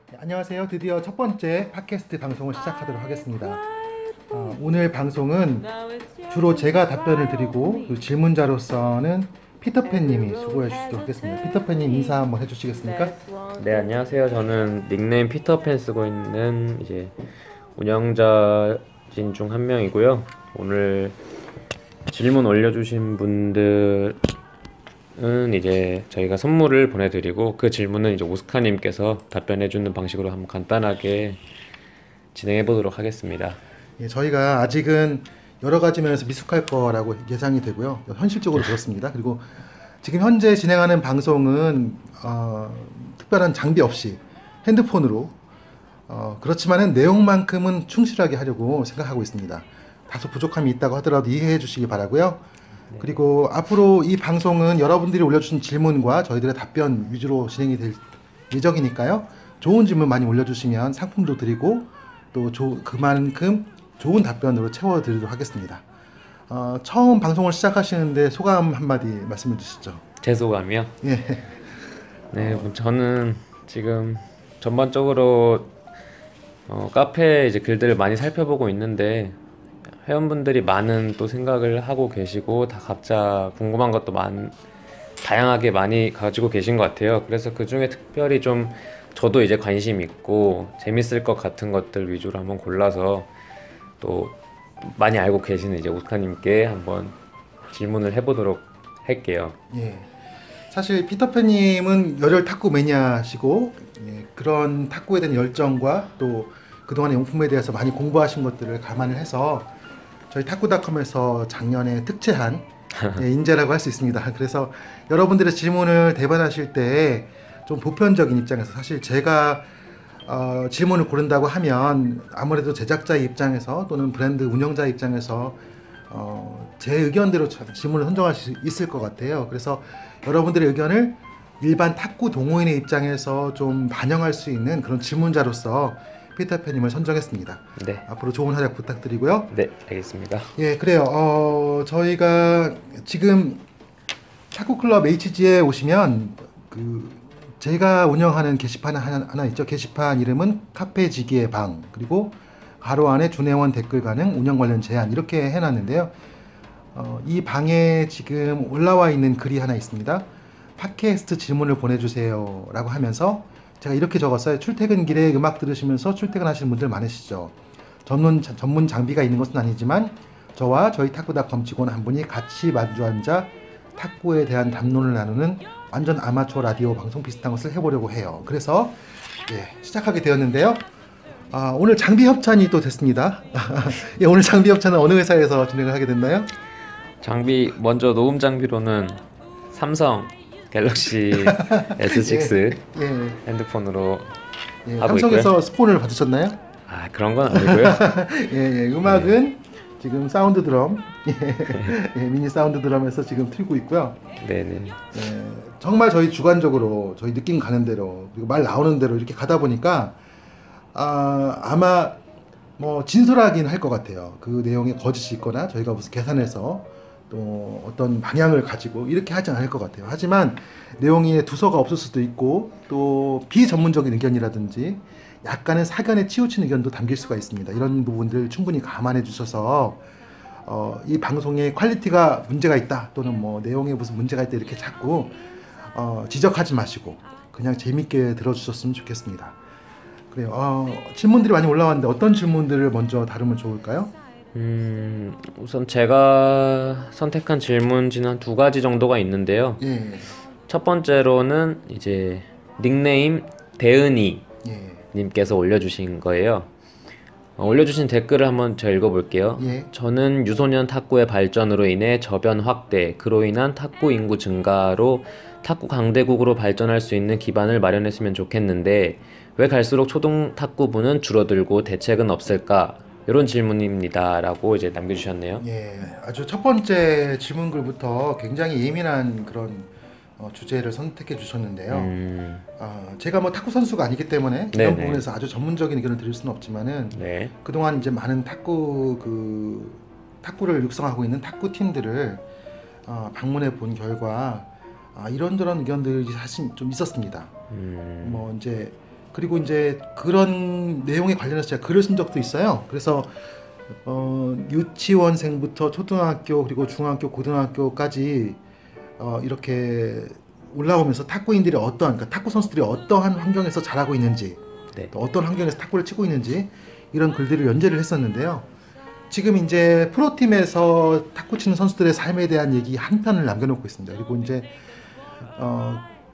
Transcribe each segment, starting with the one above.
네, 안녕하세요. 드디어 첫 번째 팟캐스트 방송을 시작하도록 하겠습니다. 오늘 방송은 주로 제가 답변을 드리고 그 질문자로서는 피터팬님이 수고해 주시도록 하겠습니다. 피터팬님 인사 한번 해주시겠습니까? 네, 안녕하세요. 저는 닉네임 피터팬 쓰고 있는 이제 운영자진 중 한 명이고요. 오늘 질문 올려주신 분들은 이제 저희가 선물을 보내드리고 그 질문은 이제 오스카님께서 답변해주는 방식으로 한번 간단하게 진행해보도록 하겠습니다. 예, 저희가 아직은 여러 가지 면에서 미숙할 거라고 예상이 되고요. 현실적으로 그렇습니다. 그리고 지금 현재 진행하는 방송은 특별한 장비 없이 핸드폰으로 그렇지만은 내용만큼은 충실하게 하려고 생각하고 있습니다. 다소 부족함이 있다고 하더라도 이해해 주시기 바라고요. 그리고 앞으로 이 방송은 여러분들이 올려주신 질문과 저희들의 답변 위주로 진행이 될 예정이니까요. 좋은 질문 많이 올려주시면 상품도 드리고 또 그만큼 좋은 답변으로 채워드리도록 하겠습니다. 처음 방송을 시작하시는데 소감 한마디 말씀해 주시죠. 제 소감이요? 예. 네, 저는 지금 전반적으로 카페 이제 글들을 많이 살펴보고 있는데 회원분들이 많은 또 생각을 하고 계시고 다 각자 궁금한 것도 다양하게 많이 가지고 계신 것 같아요. 그래서 그 중에 특별히 좀 저도 이제 관심 있고 재밌을 것 같은 것들 위주로 한번 골라서 또 많이 알고 계시는 이제 오스카님께 한번 질문을 해보도록 할게요. 예. 사실 피터팬님은 열혈 탁구 매니아시고 그런 탁구에 대한 열정과 또 그동안의 용품에 대해서 많이 공부하신 것들을 감안을 해서 저희 탁구닷컴에서 작년에 특채한 인재라고 할 수 있습니다. 그래서 여러분들의 질문을 대변하실 때 좀 보편적인 입장에서 사실 제가 질문을 고른다고 하면 아무래도 제작자의 입장에서 또는 브랜드 운영자의 입장에서 제 의견대로 질문을 선정할 수 있을 것 같아요. 그래서 여러분들의 의견을 일반 탁구 동호인의 입장에서 좀 반영할 수 있는 그런 질문자로서 피터팬님을 선정했습니다. 네. 앞으로 좋은 활약 부탁드리고요. 네, 알겠습니다. 예, 그래요. 저희가 지금 탁구클럽 HG에 오시면 제가 운영하는 게시판 하나 있죠. 게시판 이름은 카페지기의 방, 그리고 가로 안에 준회원 댓글 가능 운영 관련 제안 이렇게 해놨는데요. 이 방에 지금 올라와 있는 글이 하나 있습니다. 팟캐스트 질문을 보내주세요 라고 하면서 제가 이렇게 적었어요. 출퇴근길에 음악 들으시면서 출퇴근하시는 분들 많으시죠. 전문 장비가 있는 것은 아니지만 저와 저희 탁구닷컴 직원 한 분이 같이 마주 앉아 탁구에 대한 담론을 나누는 완전 아마추어 라디오 방송 비슷한 것을 해보려고 해요. 그래서 시작하게 되었는데요. 오늘 장비 협찬이 또 됐습니다. 예, 오늘 장비 협찬은 어느 회사에서 진행을 하게 됐나요? 장비 먼저 녹음 장비로는 삼성 갤럭시 S6 예, 핸드폰으로 예, 하고 삼성에서 있고요. 스폰을 받으셨나요? 그런 건 아니고요. 예, 음악은 지금 사운드 드럼, 미니 사운드 드럼에서 지금 틀고 있고요. 네네. 정말 저희 주관적으로 저희 느낌 가는 대로 그리고 말 나오는 대로 이렇게 가다 보니까 아마 뭐 진솔하긴 할 것 같아요. 그 내용에 거짓이 있거나 저희가 무슨 계산해서 또 어떤 방향을 가지고 이렇게 하지 않을 것 같아요. 하지만 내용에 두서가 없을 수도 있고 또 비전문적인 의견이라든지 약간의 사견에 치우친 의견도 담길 수가 있습니다. 이런 부분들 충분히 감안해 주셔서 이 방송의 퀄리티가 문제가 있다 또는 뭐 내용에 무슨 문제가 있다 이렇게 자꾸 지적하지 마시고 그냥 재밌게 들어주셨으면 좋겠습니다. 그래요. 질문들이 많이 올라왔는데 어떤 질문들을 먼저 다루면 좋을까요? 우선 제가 선택한 질문지는 한 두 가지 정도가 있는데요. 예, 첫 번째로는 이제 닉네임 대은이 예, 님께서 올려주신 거예요. 올려주신 댓글을 한번 제가 읽어볼게요. 예. 저는 유소년 탁구의 발전으로 인해 저변 확대, 그로 인한 탁구 인구 증가로 탁구 강대국으로 발전할 수 있는 기반을 마련했으면 좋겠는데 왜 갈수록 초등 탁구부는 줄어들고 대책은 없을까? 이런 질문입니다. 라고 이제 남겨주셨네요. 예, 아주 첫 번째 질문글부터 굉장히 예민한 그런 주제를 선택해 주셨는데요. 제가 뭐 탁구 선수가 아니기 때문에 이런 네네. 부분에서 아주 전문적인 의견을 드릴 수는 없지만은 네. 그동안 이제 많은 탁구를 육성하고 있는 탁구 팀들을 방문해 본 결과 이런저런 의견들이 사실 좀 있었습니다. 뭐 이제 그리고 이제 그런 내용에 관련해서 제가 글을 쓴 적도 있어요. 그래서 유치원생부터 초등학교 그리고 중학교 고등학교까지 이렇게 올라오면서 탁구인들이 그러니까 탁구 선수들이 어떠한 환경에서 자라고 있는지, 네. 또 어떤 환경에서 탁구를 치고 있는지 이런 글들을 연재를 했었는데요. 지금 이제 프로팀에서 탁구 치는 선수들의 삶에 대한 얘기 한 편을 남겨놓고 있습니다. 그리고 이제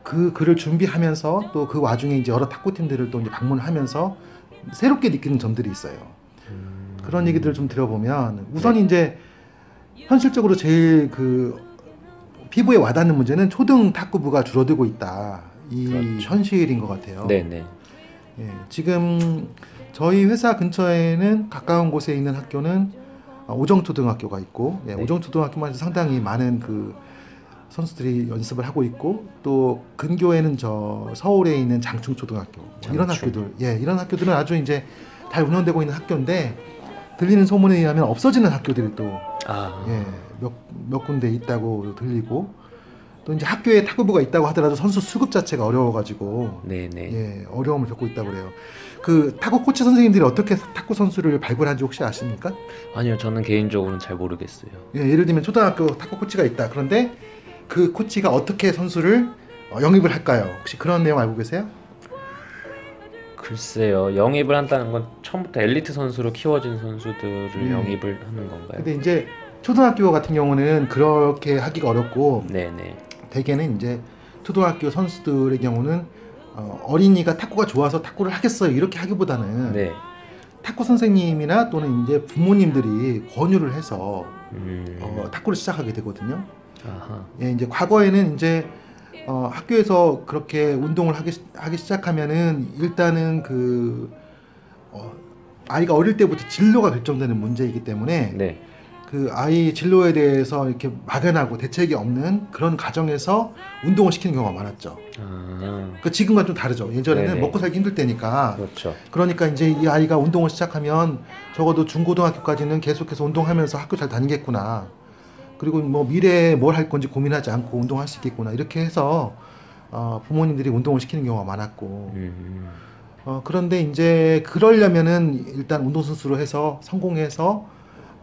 그 글을 준비하면서 또 그 와중에 이제 여러 탁구팀들을 또 이제 방문하면서 새롭게 느끼는 점들이 있어요. 그런 얘기들을 좀 들어보면 우선 이제 현실적으로 제일 그 피부에 와닿는 문제는 초등 탁구부가 줄어들고 있다. 이 그렇죠. 현실인 것 같아요. 네네. 예, 지금 저희 회사 근처에는 가까운 곳에 있는 학교는 오정초등학교가 있고, 예, 네. 오정초등학교만 해도 상당히 많은 그 선수들이 연습을 하고 있고, 또 근교에는 저 서울에 있는 장충초등학교 이런 장충. 학교들, 예, 이런 학교들은 아주 이제 잘 운영되고 있는 학교인데 들리는 소문에 의하면 없어지는 학교들이 또 아, 예, 몇 군데 있다고 들리고, 또 이제 학교에 탁구부가 있다고 하더라도 선수 수급 자체가 어려워가지고 네네. 예, 어려움을 겪고 있다고 그래요. 그 탁구 코치 선생님들이 어떻게 탁구 선수를 발굴한지 혹시 아십니까? 아니요, 저는 개인적으로는 잘 모르겠어요. 예, 예를 들면 초등학교 탁구 코치가 있다. 그런데 그 코치가 어떻게 선수를 영입을 할까요? 혹시 그런 내용 알고 계세요? 글쎄요, 영입을 한다는 건 처음부터 엘리트 선수로 키워진 선수들을 예. 영입을 하는 건가요? 근데 이제 초등학교 같은 경우는 그렇게 하기가 어렵고, 네네. 대개는 이제 초등학교 선수들의 경우는 어린이가 탁구가 좋아서 탁구를 하겠어요 이렇게 하기보다는 네. 탁구 선생님이나 또는 이제 부모님들이 권유를 해서 탁구를 시작하게 되거든요. 아하. 예, 이제 과거에는 이제 학교에서 그렇게 운동을 하기 시작하면은 일단은 아이가 어릴 때부터 진로가 결정되는 문제이기 때문에 네. 그 아이 진로에 대해서 이렇게 막연하고 대책이 없는 그런 가정에서 운동을 시키는 경우가 많았죠. 아, 그 지금과 좀 다르죠. 예전에는 네네. 먹고 살기 힘들 때니까. 그렇죠. 그러니까 이제 이 아이가 운동을 시작하면 적어도 중고등학교까지는 계속해서 운동하면서 학교 잘 다니겠구나. 그리고 뭐 미래에 뭘 할 건지 고민하지 않고 운동할 수 있겠구나. 이렇게 해서 부모님들이 운동을 시키는 경우가 많았고. 그런데 이제 그러려면은 일단 운동선수로 해서 성공해서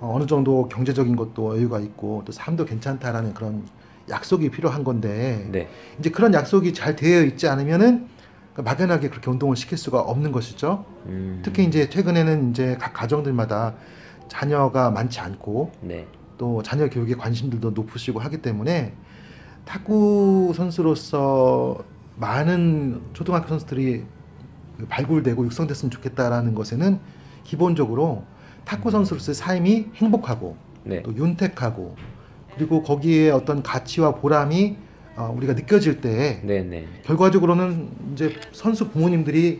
어느 정도 경제적인 것도 여유가 있고 또 삶도 괜찮다라는 그런 약속이 필요한 건데 네. 이제 그런 약속이 잘 되어 있지 않으면은 막연하게 그렇게 운동을 시킬 수가 없는 것이죠. 특히 이제 최근에는 이제 각 가정들마다 자녀가 많지 않고 네. 또 자녀 교육에 관심들도 높으시고 하기 때문에 탁구 선수로서 많은 초등학교 선수들이 발굴되고 육성됐으면 좋겠다라는 것에는 기본적으로 탁구 선수로서의 삶이 행복하고 네. 또 윤택하고 그리고 거기에 어떤 가치와 보람이 우리가 느껴질 때 네네. 결과적으로는 이제 선수 부모님들이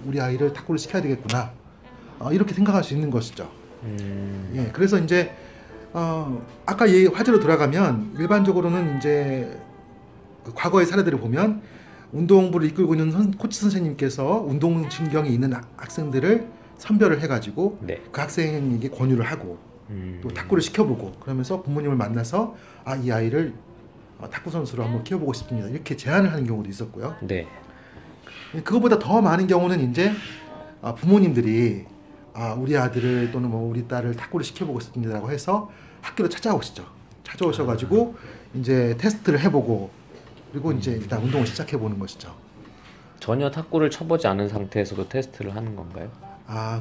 우리 아이를 탁구를 시켜야 되겠구나 이렇게 생각할 수 있는 것이죠. 예, 그래서 이제 아까 화제로 돌아가면 일반적으로는 이제 그 과거의 사례들을 보면 운동부를 이끌고 있는 코치 선생님께서 운동신경이 있는 학생들을 선별을 해가지고 네. 그 학생에게 권유를 하고 또 탁구를 시켜보고 그러면서 부모님을 만나서 이 아이를 탁구 선수로 한번 키워보고 싶습니다 이렇게 제안을 하는 경우도 있었고요. 네. 그것보다 더 많은 경우는 이제 부모님들이 우리 아들을 또는 뭐 우리 딸을 탁구를 시켜보고 싶습니다라고 해서 학교로 찾아오시죠. 찾아오셔가지고 이제 테스트를 해보고 그리고 이제 일단 운동을 시작해보는 것이죠. 전혀 탁구를 쳐보지 않은 상태에서도 테스트를 하는 건가요?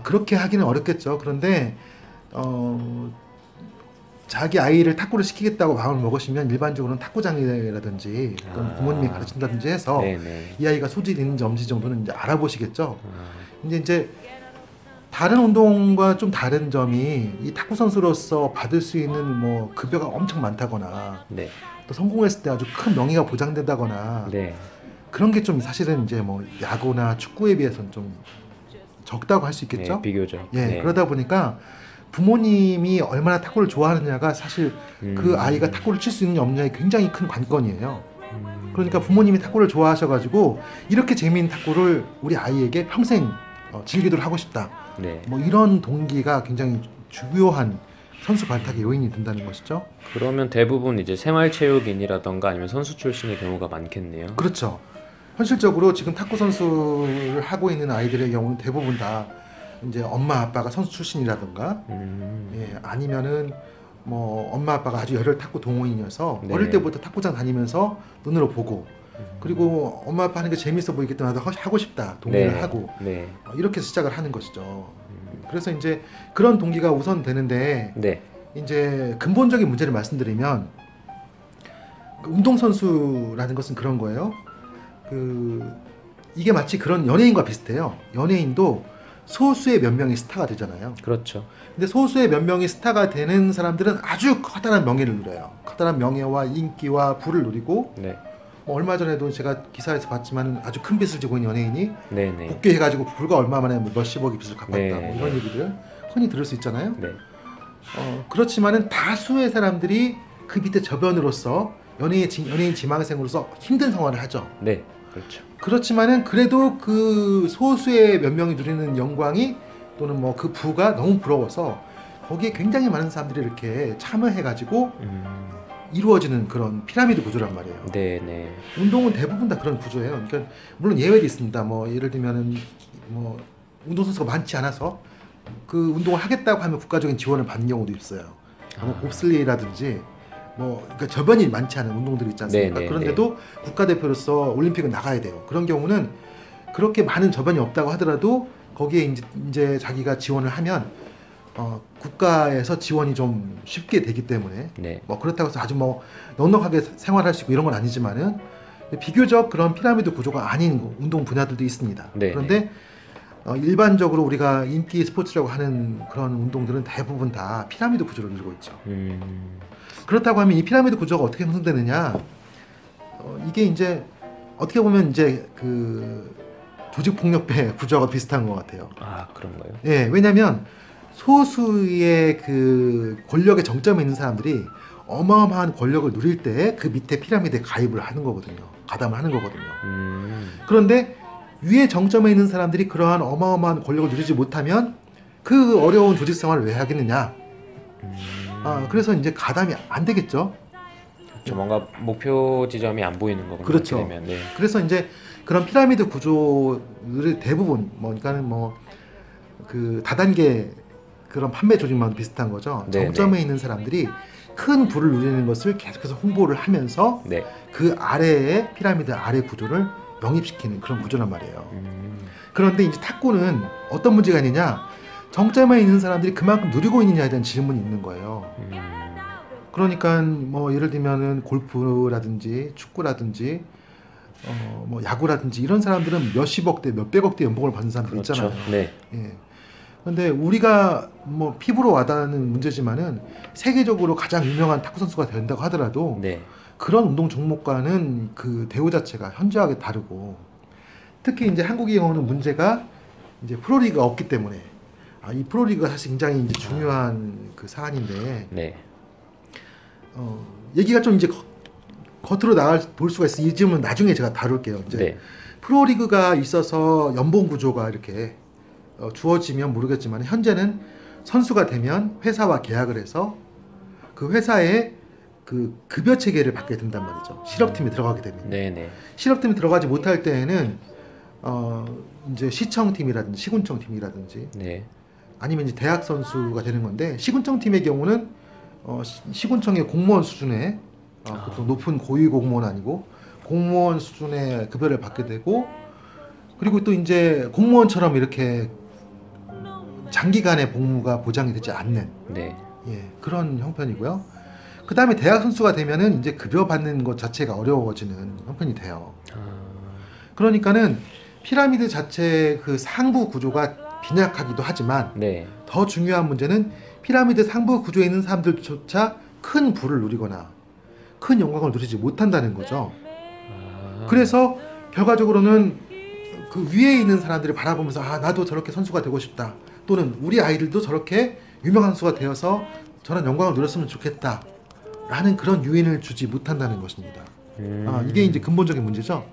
그렇게 하기는 어렵겠죠. 그런데 자기 아이를 탁구를 시키겠다고 마음을 먹으시면 일반적으로는 탁구장이라든지 또는 부모님이 가르친다든지 해서 네네. 이 아이가 소질이 있는지 없는지 정도는 이제 알아보시겠죠. 이제 다른 운동과 좀 다른 점이 이 탁구 선수로서 받을 수 있는 뭐 급여가 엄청 많다거나 네. 또 성공했을 때 아주 큰 명예가 보장된다거나 네. 그런 게 좀 사실은 이제 뭐 야구나 축구에 비해서는 좀 적다고 할 수 있겠죠. 네, 비교적. 예, 네. 그러다 보니까 부모님이 얼마나 탁구를 좋아하느냐가 사실 그 아이가 탁구를 칠 수 있느냐 없느냐의 굉장히 큰 관건이에요. 그러니까 부모님이 탁구를 좋아하셔가지고 이렇게 재미있는 탁구를 우리 아이에게 평생 즐기도록 하고 싶다. 네. 뭐 이런 동기가 굉장히 주요한 선수 발탁의 요인이 된다는 것이죠. 그러면 대부분 이제 생활체육인이라던가 아니면 선수 출신의 경우가 많겠네요. 그렇죠. 현실적으로 지금 탁구 선수를 하고 있는 아이들의 경우는 대부분 다 이제 엄마 아빠가 선수 출신이라든가 예, 아니면은 뭐 엄마 아빠가 아주 열혈 탁구 동호인이어서 네. 어릴 때부터 탁구장 다니면서 눈으로 보고 그리고 엄마 아빠 하는 게 재밌어 보이기 때문에 나도 하고 싶다 동의를 네. 하고 네. 이렇게 시작을 하는 것이죠. 그래서 이제 그런 동기가 우선 되는데 네. 이제 근본적인 문제를 말씀드리면 그 운동선수라는 것은 그런 거예요. 이게 마치 그런 연예인과 비슷해요. 연예인도 소수의 몇 명이 스타가 되잖아요. 그렇죠. 근데 소수의 몇 명이 스타가 되는 사람들은 아주 커다란 명예를 누려요. 커다란 명예와 인기와 부를 누리고 네. 뭐 얼마 전에도 제가 기사에서 봤지만 아주 큰 빚을 지고 있는 연예인이 네네. 복귀해가지고 불과 얼마 만에 뭐 몇십억의 빚을 갚았다 네. 뭐 이런 얘기들 흔히 들을 수 있잖아요. 네. 그렇지만은 다수의 사람들이 그 밑에 저변으로서 연예인 지망생으로서 힘든 생활을 하죠. 네. 그렇죠. 그렇지만은 그래도 그 소수의 몇 명이 누리는 영광이 또는 뭐 그 부가 너무 부러워서 거기에 굉장히 많은 사람들이 이렇게 참여해가지고 이루어지는 그런 피라미드 구조란 말이에요. 네네. 운동은 대부분 다 그런 구조예요. 그러니까 물론 예외도 있습니다. 뭐 예를 들면은 뭐 운동선수가 많지 않아서 그 운동을 하겠다고 하면 국가적인 지원을 받는 경우도 있어요. 뭐 봅슬리라든지 뭐 그러니까 저변이 많지 않은 운동들이 있지 않습니까? 네네, 그런데도 국가대표로서 올림픽은 나가야 돼요. 그런 경우는 그렇게 많은 저변이 없다고 하더라도 거기에 이제 자기가 지원을 하면 국가에서 지원이 좀 쉽게 되기 때문에 네. 뭐 그렇다고 해서 아주 뭐 넉넉하게 생활할 수 있고 이런 건 아니지만은 비교적 그런 피라미드 구조가 아닌 운동 분야들도 있습니다. 네네. 그런데 일반적으로 우리가 인기 스포츠라고 하는 그런 운동들은 대부분 다 피라미드 구조를 이루고 있죠. 그렇다고 하면 이 피라미드 구조가 어떻게 형성되느냐? 이게 이제 어떻게 보면 이제 그 조직 폭력배 구조가 비슷한 것 같아요. 아, 그런가요? 예, 왜냐하면 소수의 그 권력의 정점에 있는 사람들이 어마어마한 권력을 누릴 때 그 밑에 피라미드에 가입을 하는 거거든요. 가담을 하는 거거든요. 그런데 위에 정점에 있는 사람들이 그러한 어마어마한 권력을 누리지 못하면 그 어려운 조직 생활을 왜 하겠느냐? 그래서 이제 가담이 안 되겠죠. 그렇죠. 뭔가 목표 지점이 안 보이는 거군요. 그렇죠. 그렇게 되면. 네. 그래서 이제 그런 피라미드 구조를 대부분 그러니까는 뭐 그 다단계 그런 판매 조직만 비슷한 거죠. 네네. 정점에 있는 사람들이 큰 부를 누리는 것을 계속해서 홍보를 하면서 네. 그 아래의 피라미드 아래 구조를 영입시키는 그런 구조란 말이에요. 그런데 이제 탁구는 어떤 문제가 있느냐? 정점에 있는 사람들이 그만큼 누리고 있느냐에 대한 질문이 있는 거예요. 그러니까 뭐 예를 들면은 골프라든지 축구라든지 뭐 야구라든지 이런 사람들은 몇십억대 몇백억대 연봉을 받는 사람들 그렇죠. 있잖아요. 네. 예. 그런데 우리가 뭐 피부로 와닿는 문제지만은 세계적으로 가장 유명한 탁구 선수가 된다고 하더라도 네. 그런 운동 종목과는 그 대우 자체가 현저하게 다르고 특히 이제 한국의 경우는 문제가 이제 프로리그가 없기 때문에 이 프로리그가 사실 굉장히 이제 중요한 그 사안인데 네. 얘기가 좀 이제 겉으로 나갈 볼 수가 있어. 이 질문은 나중에 제가 다룰게요. 이제 네. 프로리그가 있어서 연봉 구조가 이렇게 주어지면 모르겠지만 현재는 선수가 되면 회사와 계약을 해서 그 회사에 그 급여 체계를 받게 된단 말이죠. 실업팀에 들어가게 되면. 네네. 실업팀에 들어가지 못할 때에는 이제 시청팀이라든지 시군청팀이라든지 네. 아니면 이제 대학 선수가 되는 건데 시군청팀의 경우는 시군청의 공무원 수준의 보통 높은 고위 공무원 아니고 공무원 수준의 급여를 받게 되고 그리고 또 이제 공무원처럼 이렇게 장기간의 복무가 보장이 되지 않는 네. 그런 형편이고요. 그 다음에 대학 선수가 되면은 이제 급여 받는 것 자체가 어려워지는 형편이 돼요. 그러니까는 피라미드 자체 그 상부 구조가 빈약하기도 하지만 네. 더 중요한 문제는 피라미드 상부 구조에 있는 사람들조차 큰 부를 누리거나 큰 영광을 누리지 못한다는 거죠. 그래서 결과적으로는 그 위에 있는 사람들이 바라보면서 나도 저렇게 선수가 되고 싶다. 또는 우리 아이들도 저렇게 유명한 선수가 되어서 저런 영광을 누렸으면 좋겠다. 라는 그런 유인을 주지 못한다는 것입니다. 이게 이제 근본적인 문제죠.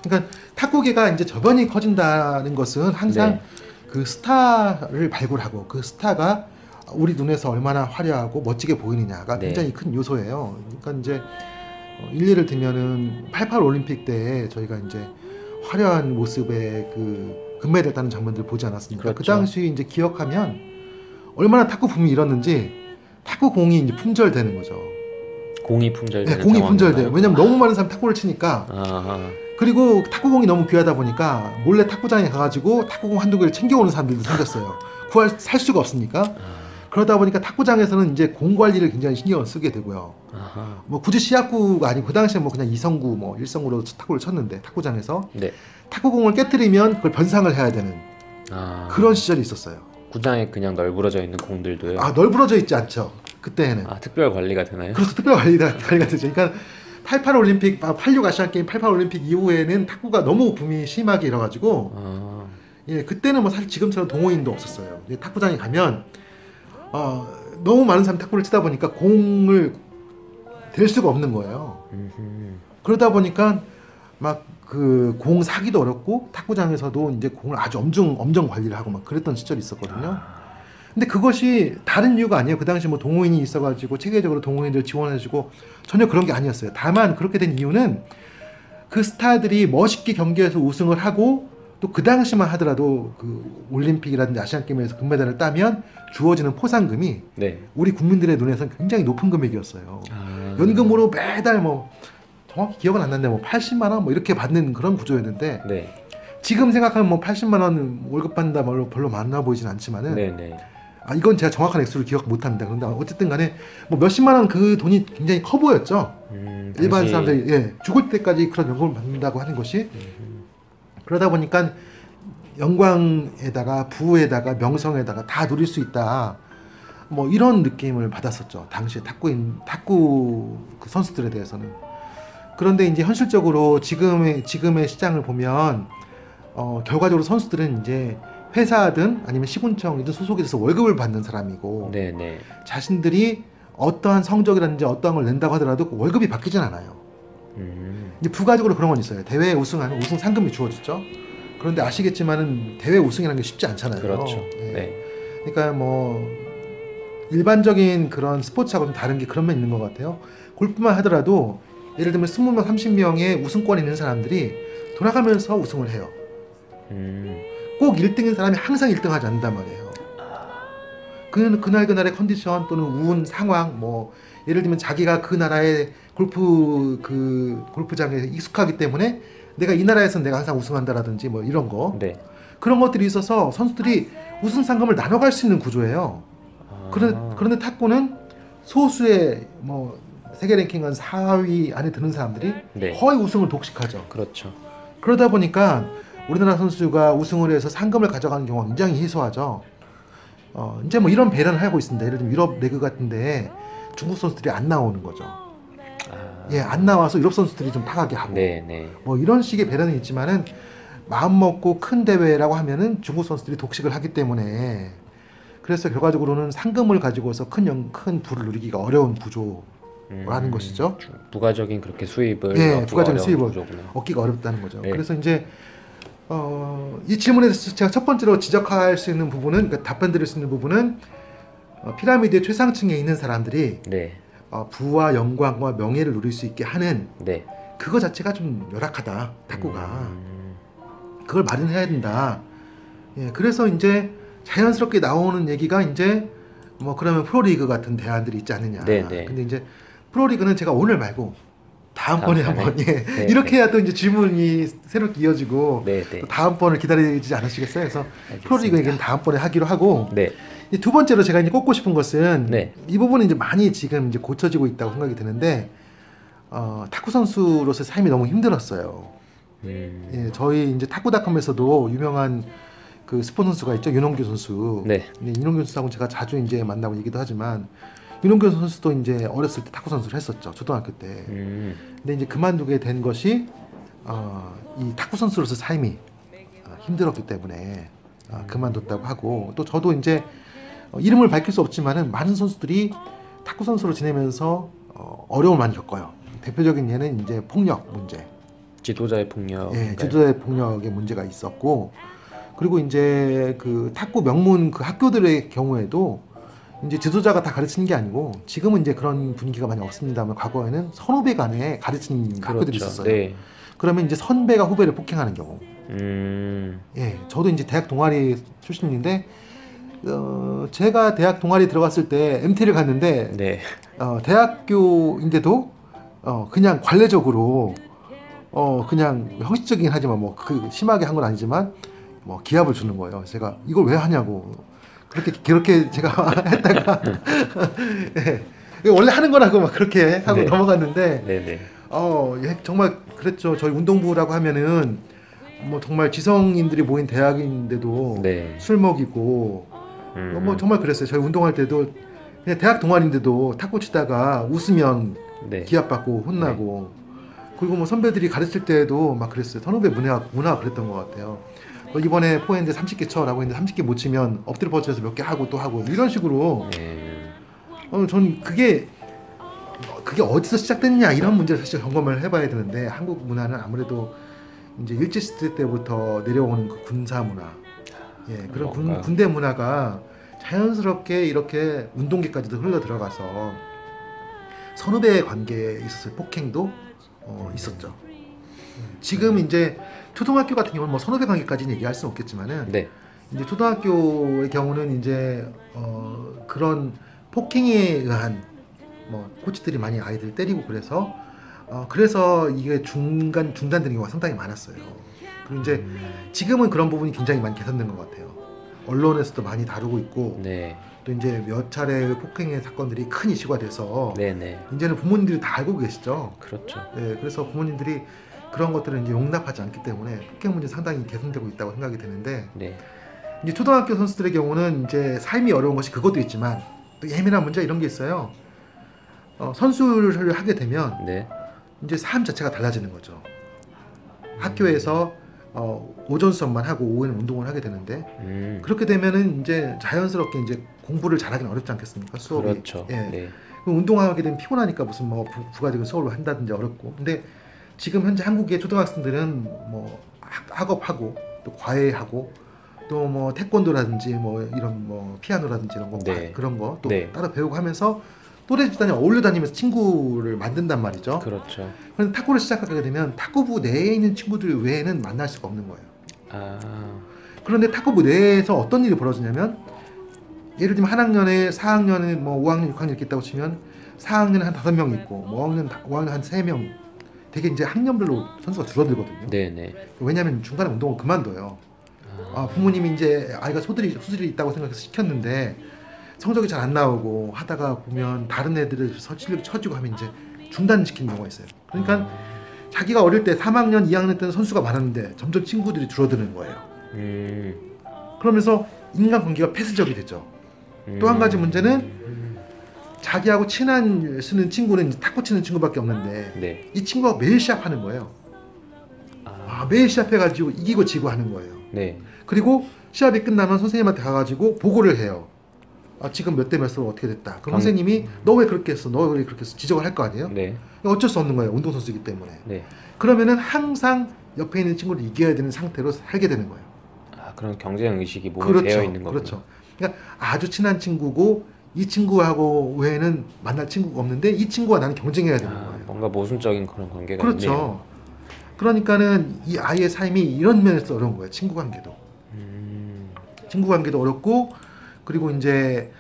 그러니까 탁구계가 이제 저변이 커진다는 것은 항상 네. 그 스타를 발굴하고 그 스타가 우리 눈에서 얼마나 화려하고 멋지게 보이느냐가 네. 굉장히 큰 요소예요. 그러니까 이제 일례를 들면은 88 올림픽 때 저희가 이제 화려한 모습의 그 금메달 따는 장면들 보지 않았습니까? 그 그렇죠. 당시 이제 기억하면 얼마나 탁구 붐이 일었는지 탁구 공이 이제 품절되는 거죠. 공이 네, 품절되는 공이 상황인가요? 품절돼요. 왜냐면 너무 많은 사람이 탁구를 치니까. 아하. 그리고 탁구공이 너무 귀하다 보니까 몰래 탁구장에 가가지고 탁구공 한두 개를 챙겨오는 사람들도 생겼어요. 살 수가 없으니까. 아, 그러다 보니까 탁구장에서는 이제 공 관리를 굉장히 신경을 쓰게 되고요. 아하. 뭐 굳이 시합구가 아니고 그 당시에 뭐 그냥 2성구 뭐 1성구로 탁구를 쳤는데 탁구장에서 네. 탁구공을 깨뜨리면 그걸 변상을 해야 되는 아, 그런 시절이 있었어요. 구장에 그냥 널브러져 있는 공들도요. 아, 널브러져 있지 않죠. 그때는. 아, 특별 관리가 되나요? 그래서 특별 관리가 되죠. 그러니까 88 올림픽, 86 아시안 게임 88 올림픽 이후에는 탁구가 너무 붐이 심하게 일어가지고 아, 예, 그때는 뭐 사실 지금처럼 동호인도 없었어요. 이제 탁구장에 가면 너무 많은 사람이 탁구를 치다 보니까 공을 댈 수가 없는 거예요. 음흠. 그러다 보니까 막 그 공 사기도 어렵고 탁구장에서도 이제 공을 아주 엄정 관리를 하고 막 그랬던 시절이 있었거든요. 근데 그것이 다른 이유가 아니에요. 그 당시 뭐 동호인이 있어가지고 체계적으로 동호인들 지원해주고 전혀 그런 게 아니었어요. 다만 그렇게 된 이유는 그 스타들이 멋있게 경기에서 우승을 하고 또 그 당시만 하더라도 그 올림픽이라든지 아시안 게임에서 금메달을 따면 주어지는 포상금이 네. 우리 국민들의 눈에서는 굉장히 높은 금액이었어요. 아, 연금으로 매달 뭐 정확히 기억은 안 나는데 뭐 80만 원 뭐 이렇게 받는 그런 구조였는데 네. 지금 생각하면 뭐 80만 원 월급 받는다 별로 많아 보이진 않지만은 네네. 이건 제가 정확한 액수를 기억 못합니다. 그런데 어쨌든 간에 뭐 몇십만 원 그 돈이 굉장히 커 보였죠. 일반 당시- 사람들이 죽을 때까지 그런 연금을 받는다고 하는 것이 그러다 보니까 영광에다가 부에다가 명성에다가 다 누릴 수 있다. 뭐 이런 느낌을 받았었죠. 당시에 탁구 그 선수들에 대해서는. 그런데 이제 현실적으로 지금의 시장을 보면 결과적으로 선수들은 이제 회사든 아니면 시군청이든 소속이 돼서 월급을 받는 사람이고 네네. 자신들이 어떠한 성적이라든지 어떠한 걸 낸다고 하더라도 그 월급이 바뀌진 않아요. 이제 부가적으로 그런 건 있어요. 대회에 우승하면 우승 상금이 주어지죠. 그런데 아시겠지만은 대회 우승이라는 게 쉽지 않잖아요. 그렇죠. 예. 네. 그러니까 뭐 일반적인 그런 스포츠하고는 다른 게 그런 면이 있는 것 같아요. 골프만 하더라도 예를 들면 20명, 30명의 우승권이 있는 사람들이 돌아가면서 우승을 해요. 꼭 1등인 사람이 항상 1등 하지 않는단 말이에요. 그날의 컨디션 또는 운, 상황, 뭐 예를 들면 자기가 그 나라의 골프장에 익숙하기 때문에 내가 이 나라에서는 내가 항상 우승한다라든지 뭐 이런 거 네. 그런 것들이 있어서 선수들이 우승 상금을 나눠갈 수 있는 구조예요. 그런데 탁구는 소수의 뭐 세계 랭킹은 4위 안에 드는 사람들이 네. 거의 우승을 독식하죠. 그렇죠. 그러다 보니까 우리나라 선수가 우승을 해서 상금을 가져가는 경우가 굉장히 희소하죠. 이제 뭐 이런 배려를 하고 있습니다. 예를 들면 유럽 리그 같은데 중국 선수들이 안 나오는 거죠. 예, 안 나와서 유럽 선수들이 좀 타가게 하고 네네. 뭐 이런 식의 배려는 있지만은 마음 먹고 큰 대회라고 하면은 중국 선수들이 독식을 하기 때문에 그래서 결과적으로는 상금을 가지고서 큰 부를 누리기가 어려운 구조라는 것이죠. 부가적인 그렇게 수입을 예, 얻기가 부가적인 어려운 수입을 구조구나. 얻기가 어렵다는 거죠. 네. 그래서 이제 이 질문에 대해서 제가 첫 번째로 지적할 수 있는 부분은 그러니까 답변 드릴 수 있는 부분은 피라미드의 최상층에 있는 사람들이 네. 부와 영광과 명예를 누릴 수 있게 하는 네. 그거 자체가 좀 열악하다. 탁구가 그걸 마련해야 된다. 예, 그래서 이제 자연스럽게 나오는 얘기가 이제 뭐 그러면 프로리그 같은 대안들이 있지 않느냐. 네네. 근데 이제 프로리그는 제가 오늘 말고 다음번에 한번 네, 이렇게 해야 또 이제 질문이 새롭게 이어지고 네네. 또 다음번을 기다리지 않으시겠어요? 그래서 알겠습니다. 프로리그 얘기는 다음번에 하기로 하고 네. 이제 두 번째로 제가 이제 꼽고 싶은 것은 네. 이 부분은 이제 많이 지금 이제 고쳐지고 있다고 생각이 드는데 탁구 선수로서 삶이 너무 힘들었어요. 예, 저희 이제 탁구닷컴에서도 유명한 그 스포츠 선수가 있죠, 윤홍규 선수. 네. 윤홍규 선수하고 제가 자주 이제 만나고 얘기도 하지만 윤홍규 선수도 이제 어렸을 때 탁구 선수를 했었죠, 초등학교 때. 근데 이제 그만두게 된 것이 이 탁구 선수로서 삶이 힘들었기 때문에 그만뒀다고 하고 또 저도 이제 이름을 밝힐 수 없지만은 많은 선수들이 탁구 선수로 지내면서 어려움을 많이 겪어요. 대표적인 예는 이제 폭력 문제. 지도자의 폭력. 예, 지도자의 폭력의 문제가 있었고 그리고 이제 그 탁구 명문 그 학교들의 경우에도 이제 지도자가 다 가르치는 게 아니고 지금은 이제 그런 분위기가 많이 없습니다만 과거에는 선후배 간에 가르치는 학교들이 있었어요. 네. 그러면 이제 선배가 후배를 폭행하는 경우. 음. 예, 저도 이제 대학 동아리 출신인데 제가 대학 동아리 들어갔을 때 MT를 갔는데 네. 대학교인데도 그냥 관례적으로 그냥 형식적이긴 하지만 뭐 그 심하게 한 건 아니지만 뭐 기합을 주는 거예요. 제가 이걸 왜 하냐고 그렇게 제가 했다가 예, 이거 원래 하는 거라고 막 그렇게 하고 네. 넘어갔는데 네네. 예, 정말 그랬죠. 저희 운동부라고 하면은 뭐 정말 지성인들이 모인 대학인데도 네. 술 먹이고 뭐 정말 그랬어요. 저희 운동할 때도 그냥 대학 동아리인데도 탁구 치다가 웃으면 네. 기합받고 혼나고 그리고 뭐 선배들이 가르칠 때도 막 그랬어요. 선후배 문화 그랬던 것 같아요. 이번에 포핸드 30개 쳐라고 했는데 30개 못 치면 엎드려 뻗쳐서 몇 개 하고 또 하고 이런 식으로 네. 전 그게 어디서 시작됐냐 이런 문제를 사실 점검을 해봐야 되는데 한국 문화는 아무래도 이제 일제시대 때부터 내려오는 그 군사 문화, 예, 그런 군대 문화가 자연스럽게 이렇게 운동계까지도 흘러 들어가서 선후배 관계에 있어서 폭행도 있었죠. 지금 이제 초등학교 같은 경우는 뭐 선후배 관계까지는 얘기할 수는 없겠지만은 네. 이제 초등학교의 경우는 이제 그런 폭행에 의한 뭐 코치들이 많이 아이들 때리고 그래서 이게 중단되는 경우가 상당히 많았어요. 그리고 이제 지금은 그런 부분이 굉장히 많이 개선된 것 같아요. 언론에서도 많이 다루고 있고 네. 또 이제 몇 차례 폭행의 사건들이 큰 이슈가 돼서 네네. 이제는 부모님들이 다 알고 계시죠. 그렇죠. 네, 그래서 부모님들이 그런 것들을 이제 용납하지 않기 때문에 폭행 문제 상당히 개선되고 있다고 생각이 되는데 네. 이제 초등학교 선수들의 경우는 이제 삶이 어려운 것이 그것도 있지만 또 예민한 문제 이런 게 있어요. 선수를 하게 되면 네. 이제 삶 자체가 달라지는 거죠. 학교에서 오전 수업만 하고 오후에는 운동을 하게 되는데 그렇게 되면은 이제 자연스럽게 이제 공부를 잘하기는 어렵지 않겠습니까? 수업이. 그렇죠. 예. 네. 그럼 운동하게 되면 피곤하니까 무슨 뭐 부가적인 수업을 한다든지 어렵고. 근데 지금 현재 한국의 초등학생들은 뭐 학업하고 또 과외하고 또 뭐 태권도라든지 뭐 이런 뭐 피아노라든지 이런 거 네. 그런 거 또 네. 따로 배우고 하면서 또래 집단에 어울려 다니면서 친구를 만든단 말이죠. 그렇죠. 그런데 탁구를 시작하게 되면 탁구부 내에 있는 친구들 외에는 만날 수가 없는 거예요. 아. 그런데 탁구부 내에서 어떤 일이 벌어지냐면 예를 들면 한 학년에 4학년에 뭐 5학년, 6학년 이렇게 있다고 치면 4학년에 한 5명 있고 뭐 5학년 한 3명 되게 이제 학년별로 선수가 줄어들거든요. 네네. 왜냐하면 중간에 운동을 그만둬요. 부모님이 이제 아이가 소질이 있다고 생각해서 시켰는데 성적이 잘 안 나오고 하다가 보면 다른 애들을 실력이 처지고 하면 이제 중단시키는 경우가 있어요. 그러니까 자기가 어릴 때 3학년, 2학년 때는 선수가 많았는데 점점 친구들이 줄어드는 거예요. 그러면서 인간관계가 폐쇄적이 되죠. 또 한 가지 문제는 자기하고 쓰는 친구는 탁구 치는 친구밖에 없는데 네. 이 친구가 매일 시합하는 거예요. 매일 시합해가지고 이기고 지고 하는 거예요. 네. 그리고 시합이 끝나면 선생님한테 가가지고 보고를 해요. 지금 몇 대 몇으로 어떻게 됐다. 그럼 선생님이 너 왜 그렇게 했어? 너 왜 그렇게 했어? 지적을 할 거 아니에요? 네. 어쩔 수 없는 거예요. 운동선수이기 때문에. 네. 그러면은 항상 옆에 있는 친구를 이겨야 되는 상태로 살게 되는 거예요. 그런 경쟁 의식이 몸에 그렇죠. 배어 있는 거군요. 그렇죠. 그러니까 아주 친한 친구고 이 친구하고 외에는 만날 친구가 없는데 이 친구와 나는 경쟁해야 되는 거예요. 뭔가 모순적인 그런 관계가 그렇죠. 있네요. 그러니까는 이 아이의 삶이 이런 면에서 어려운 거예요. 친구 관계도. 친구 관계도 어렵고 그리고 이제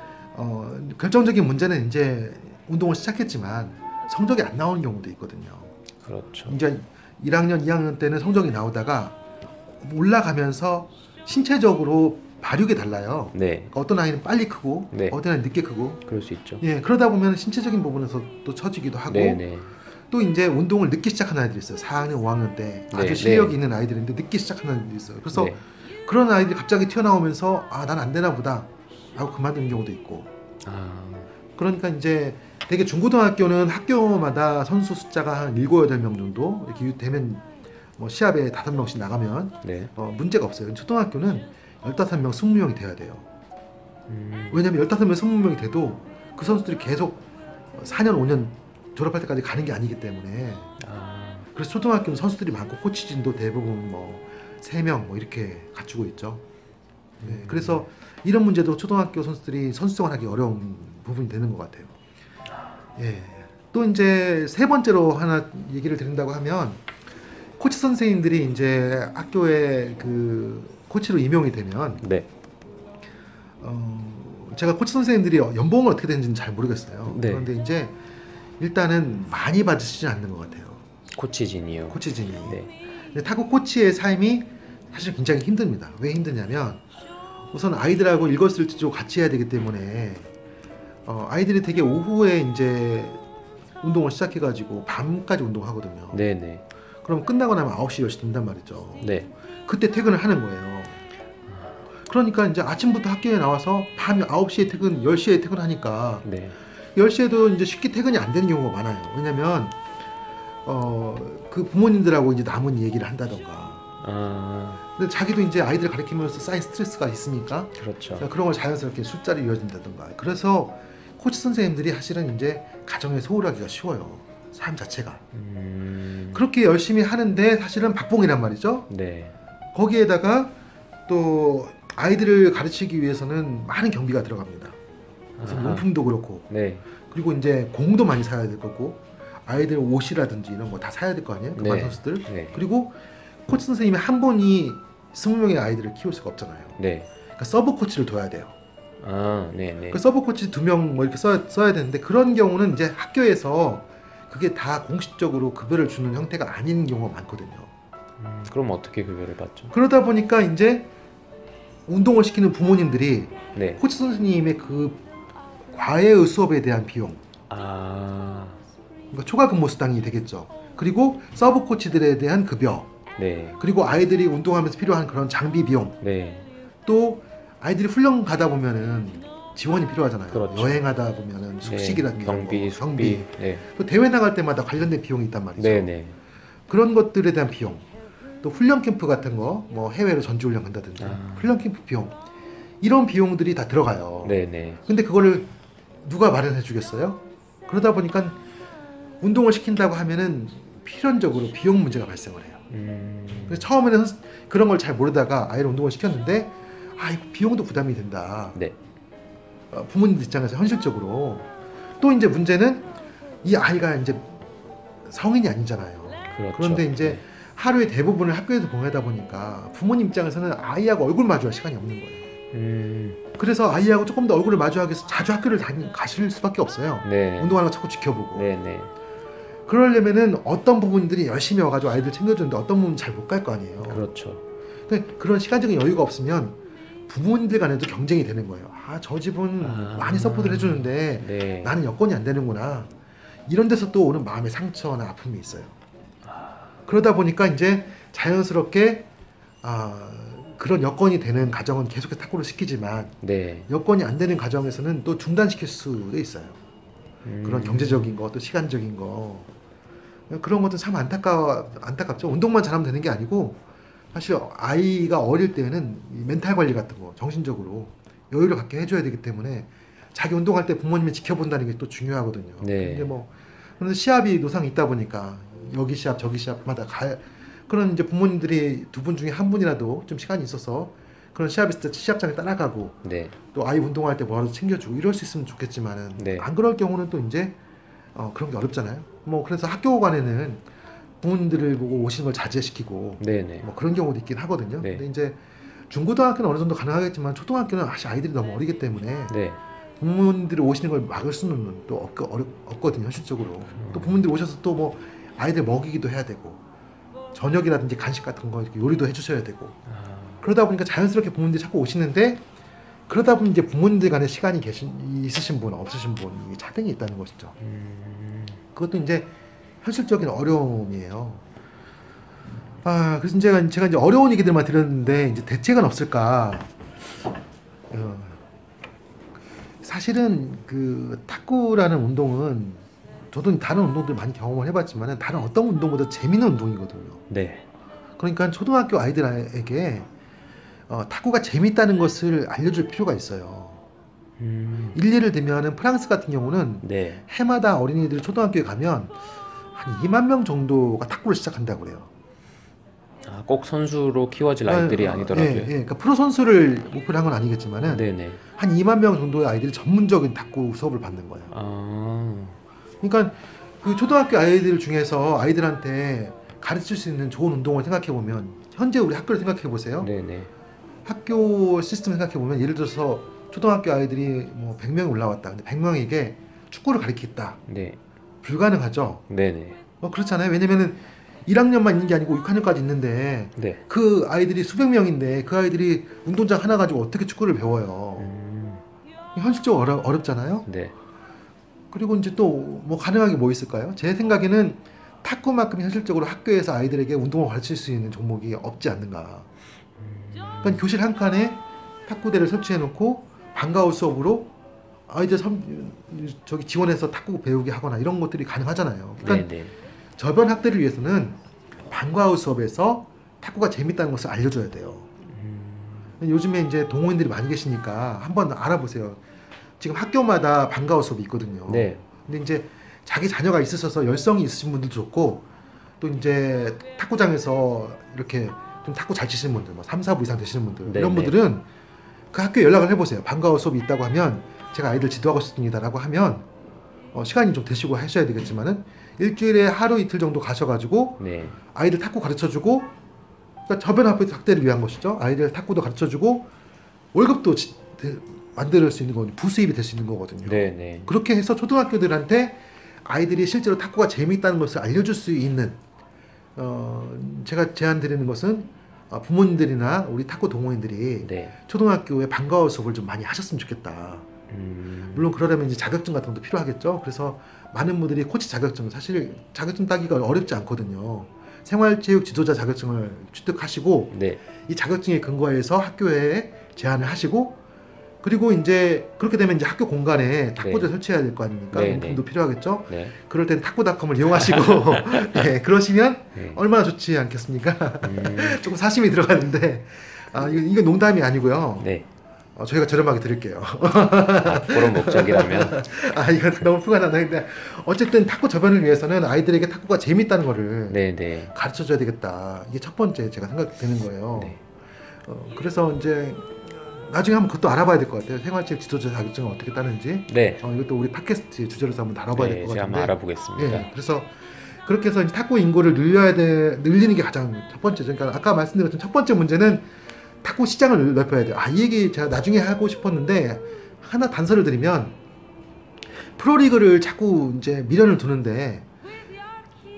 결정적인 문제는 이제 운동을 시작했지만 성적이 안 나오는 경우도 있거든요. 그렇죠. 이제 1학년, 2학년 때는 성적이 나오다가 올라가면서 신체적으로 발육이 달라요. 네. 그러니까 어떤 아이는 빨리 크고 네. 어떤 아이는 늦게 크고. 그럴 수 있죠. 예, 그러다 보면 신체적인 부분에서 또 처지기도 하고. 네네. 또 이제 운동을 늦게 시작하는 아이들이 있어요. 4학년, 5학년 때 아주 네, 실력이 네. 있는 아이들인데 늦게 시작하는 아이들이 있어요. 그래서 네. 그런 아이들이 갑자기 튀어나오면서 난 안 되나 보다 하고 그만두는 경우도 있고. 그러니까 이제 되게 중고등학교는 학교마다 선수 숫자가 한 7, 8명 정도 이렇게 되면 뭐 시합에 5명씩 나가면 네. 문제가 없어요. 초등학교는 15명, 20명이 돼야 돼요. 왜냐면 15명, 20명이 돼도 그 선수들이 계속 4년, 5년 졸업할 때까지 가는 게 아니기 때문에. 그래서 초등학교는 선수들이 많고 코치진도 대부분 뭐 3명 뭐 이렇게 갖추고 있죠. 네, 그래서 이런 문제도 초등학교 선수들이 선수생활 하기 어려운 부분이 되는 것 같아요. 예. 또 이제 세 번째로 하나 얘기를 드린다고 하면 코치 선생님들이 이제 학교에 그 코치로 임용이 되면 네. 제가 코치 선생님들이 연봉은 어떻게 되는지는 잘 모르겠어요. 네. 그런데 이제 일단은 많이 받으시진 않는 것 같아요. 코치진이요. 코치진이. 네. 근데 타구 코치의 삶이 사실 굉장히 힘듭니다. 왜 힘드냐면 우선 아이들하고 일거수일투족을 같이 해야 되기 때문에 아이들이 되게 오후에 이제 운동을 시작해가지고 밤까지 운동하거든요. 네네. 그럼 끝나고 나면 9시, 10시 된단 말이죠. 네. 그때 퇴근을 하는 거예요. 그러니까 이제 아침부터 학교에 나와서 밤 9시에 퇴근, 10시에 퇴근하니까 네. 10시에도 이제 쉽게 퇴근이 안 되는 경우가 많아요. 왜냐면 그 부모님들하고 이제 남은 얘기를 한다던가. 근데 자기도 이제 아이들 가르치면서 쌓인 스트레스가 있으니까 그렇죠. 그런 걸 자연스럽게 술자리 이어진다던가. 그래서 코치 선생님들이 사실은 이제 가정에 소홀하기가 쉬워요. 삶 자체가. 그렇게 열심히 하는데 사실은 박봉이란 말이죠. 네. 거기에다가 또 아이들을 가르치기 위해서는 많은 경비가 들어갑니다. 그래서 아하. 용품도 그렇고, 네. 그리고 이제 공도 많이 사야 될 거고, 아이들 옷이라든지 이런 거 다 사야 될 거 아니에요? 그반 네. 선수들. 네. 그리고 코치 선생님이 한 분이 20명의 아이들을 키울 수가 없잖아요. 네. 그러니까 서브 코치를 둬야 돼요. 네네. 그 서브 코치 2명 뭐 이렇게 써야 되는데, 그런 경우는 이제 학교에서 그게 다 공식적으로 급여를 주는 형태가 아닌 경우가 많거든요. 그럼 어떻게 급여를 받죠? 그러다 보니까 이제 운동을 시키는 부모님들이 네. 코치 선생님의 그 과외 수업에 대한 비용, 그러니까 초과 근무 수당이 되겠죠. 그리고 서브 코치들에 대한 급여, 네. 그리고 아이들이 운동하면서 필요한 그런 장비 비용, 네. 또 아이들이 훈련 가다 보면은 지원이 필요하잖아요. 그렇죠. 여행하다 보면은 숙식이라든지 경비, 뭐, 숙비. 네. 또 대회 나갈 때마다 관련된 비용이 있단 말이죠. 네네. 그런 것들에 대한 비용, 또 훈련 캠프 같은 거, 뭐 해외로 전주 훈련 간다든지 훈련 캠프 비용, 이런 비용들이 다 들어가요. 네네. 근데 그거를 누가 마련해 주겠어요? 그러다 보니까 운동을 시킨다고 하면은 필연적으로 비용 문제가 발생을 해요. 그래서 처음에는 그런 걸 잘 모르다가 아이를 운동을 시켰는데, 이거 비용도 부담이 된다. 네. 부모님들 입장에서 현실적으로. 또 이제 문제는 이 아이가 이제 성인이 아니잖아요. 그렇죠. 그런데 이제 하루의 대부분을 학교에서 보내다 보니까 부모님 입장에서는 아이하고 얼굴 마주할 시간이 없는 거예요. 그래서 아이하고 조금 더 얼굴을 마주하기 위해서 자주 학교를 가실 수밖에 없어요. 네. 운동하는 거 자꾸 지켜보고. 네네. 그러려면은 어떤 부모님들이 열심히 와가지고 아이들 챙겨주는데 어떤 부모는 잘 못 갈 거 아니에요. 그렇죠. 근데 그런 시간적인 여유가 없으면 부모님들 간에도 경쟁이 되는 거예요. 저 집은 많이 서포트를 해주는데 네. 나는 여건이 안 되는구나. 이런 데서 또 오는 마음의 상처나 아픔이 있어요. 그러다 보니까 이제 자연스럽게 그런 여건이 되는 가정은 계속해서 탁구를 시키지만, 네. 여건이 안 되는 가정에서는 또 중단시킬 수도 있어요. 그런 경제적인 거, 또 시간적인 거, 그런 것도 참 안타깝죠. 운동만 잘하면 되는 게 아니고, 사실 아이가 어릴 때는 이 멘탈 관리 같은 거, 정신적으로 여유를 갖게 해줘야 되기 때문에 자기 운동할 때 부모님이 지켜본다는 게 또 중요하거든요. 네. 근데 뭐 그런데 시합이 노상이 있다 보니까 여기 시합 저기 시합마다 그런 이제 부모님들이 두 분 중에 한 분이라도 좀 시간이 있어서 그런 시합 있을 때 시합장에 따라가고, 네. 또 아이 운동할 때 뭐라도 챙겨주고 이럴 수 있으면 좋겠지만은, 네. 안 그럴 경우는 또 이제 그런 게 어렵잖아요. 뭐 그래서 학교 간에는 부모님들을 보고 오시는 걸 자제시키고, 네네. 뭐 그런 경우도 있긴 하거든요. 네. 근데 이제 중고등학교는 어느 정도 가능하겠지만 초등학교는 사실 아이들이 너무 어리기 때문에 네. 부모님들이 오시는 걸 막을 수는 또 없거든요, 현실적으로. 또 부모님들이 오셔서 또 뭐 아이들 먹이기도 해야 되고, 저녁이라든지 간식 같은 거 이렇게 요리도 해주셔야 되고, 그러다 보니까 자연스럽게 부모님들이 자꾸 오시는데, 그러다 보니 이제 부모님들 간에 시간이 있으신 분, 없으신 분, 이 차등이 있다는 것이죠. 그것도 이제 현실적인 어려움이에요. 그래서 제가 이제 어려운 얘기들만 드렸는데, 이제 대책은 없을까? 사실은 그 탁구라는 운동은 저도 다른 운동들 많이 경험을 해봤지만 다른 어떤 운동보다 재밌는 운동이거든요. 네. 그러니까 초등학교 아이들에게 탁구가 재밌다는 것을 알려줄 필요가 있어요. 일례를 들면은 프랑스 같은 경우는 네. 해마다 어린이들 초등학교에 가면 한 2만 명 정도가 탁구를 시작한다고 그래요. 꼭 선수로 키워질 아이들이 아니더라고요. 예, 그러니까 프로 선수를 목표로 한 건 아니겠지만은 네네. 한 2만 명 정도의 아이들이 전문적인 탁구 수업을 받는 거예요. 그러니까 그 초등학교 아이들 중에서 아이들한테 가르칠 수 있는 좋은 운동을 생각해 보면 현재 우리 학교를 생각해 보세요. 네네. 학교 시스템 생각해 보면 예를 들어서 초등학교 아이들이 뭐 100명이 올라왔다. 근데 100명에게 축구를 가르치겠다. 네. 불가능하죠. 네네. 그렇잖아요. 왜냐면은 1학년만 있는 게 아니고 6학년까지 있는데 네. 그 아이들이 수백 명인데 그 아이들이 운동장 하나 가지고 어떻게 축구를 배워요. 현실적으로 어렵잖아요. 네. 그리고 이제 또 뭐 가능한 게 뭐 있을까요? 제 생각에는 탁구만큼 현실적으로 학교에서 아이들에게 운동을 가르칠 수 있는 종목이 없지 않는가. 그러니까 교실 한 칸에 탁구대를 설치해 놓고 방과후 수업으로 아이들 저기 지원해서 탁구 배우게 하거나 이런 것들이 가능하잖아요. 그러니까 네네. 저변 학대를 위해서는 방과후 수업에서 탁구가 재밌다는 것을 알려줘야 돼요. 요즘에 이제 동호인들이 많이 계시니까 한번 알아보세요. 지금 학교마다 방과후 수업이 있거든요. 네. 근데 이제 자기 자녀가 있으셔서 열성이 있으신 분들도 좋고 또 이제 탁구장에서 이렇게 좀 탁구 잘 치시는 분들, 뭐 3, 4부 이상 되시는 분들 네, 이런 네. 분들은 그 학교에 연락을 해보세요. 방과후 수업이 있다고 하면 제가 아이들 지도하고 싶습니다라고 하면 시간이 좀 되시고 하셔야 되겠지만은 일주일에 하루 이틀 정도 가셔가지고 네. 아이들 탁구 가르쳐주고 그러니까 저변 학대를 위한 것이죠. 아이들 탁구도 가르쳐주고 월급도 만들 수 있는 건 부수입이 될 수 있는 거거든요. 네네. 그렇게 해서 초등학교들한테 아이들이 실제로 탁구가 재미있다는 것을 알려줄 수 있는 제가 제안드리는 것은 부모님들이나 우리 탁구 동호인들이 네. 초등학교에 방과후 수업을 좀 많이 하셨으면 좋겠다. 물론 그러려면 이제 자격증 같은 것도 필요하겠죠. 그래서 많은 분들이 코치 자격증, 사실 자격증 따기가 어렵지 않거든요. 생활체육 지도자 자격증을 취득하시고 네. 이 자격증에 근거해서 학교에 제안을 하시고 그리고 이제 그렇게 되면 이제 학교 공간에 탁구대 설치해야 될 거 아닙니까? 네, 용품도 네. 필요하겠죠. 네. 그럴 때는 탁구닷컴을 이용하시고 네, 그러시면 네. 얼마나 좋지 않겠습니까? 조금 사심이 들어가는데 이거 농담이 아니고요. 네. 저희가 저렴하게 드릴게요. 그런 목적이라면. 이거 너무 표가 나네. 근데 어쨌든 탁구 저변을 위해서는 아이들에게 탁구가 재밌다는 거를 네네. 가르쳐줘야 되겠다. 이게 첫 번째 제가 생각되는 거예요. 네. 그래서 이제 나중에 한번 그것도 알아봐야 될 것 같아요. 생활체육 지도자 자격증을 어떻게 따는지. 네. 이것도 우리 팟캐스트 주제로서 한번 다뤄봐야 될 것 제가 같은데. 한번 알아보겠습니다. 예, 그래서 그렇게 해서 이제 탁구 인구를 늘리는 게 가장 첫 번째죠. 그러니까 아까 말씀드렸던 첫 번째 문제는 탁구 시장을 넓혀야 돼요. 이 얘기 제가 나중에 하고 싶었는데 하나 단서를 드리면 프로리그를 자꾸 이제 미련을 두는데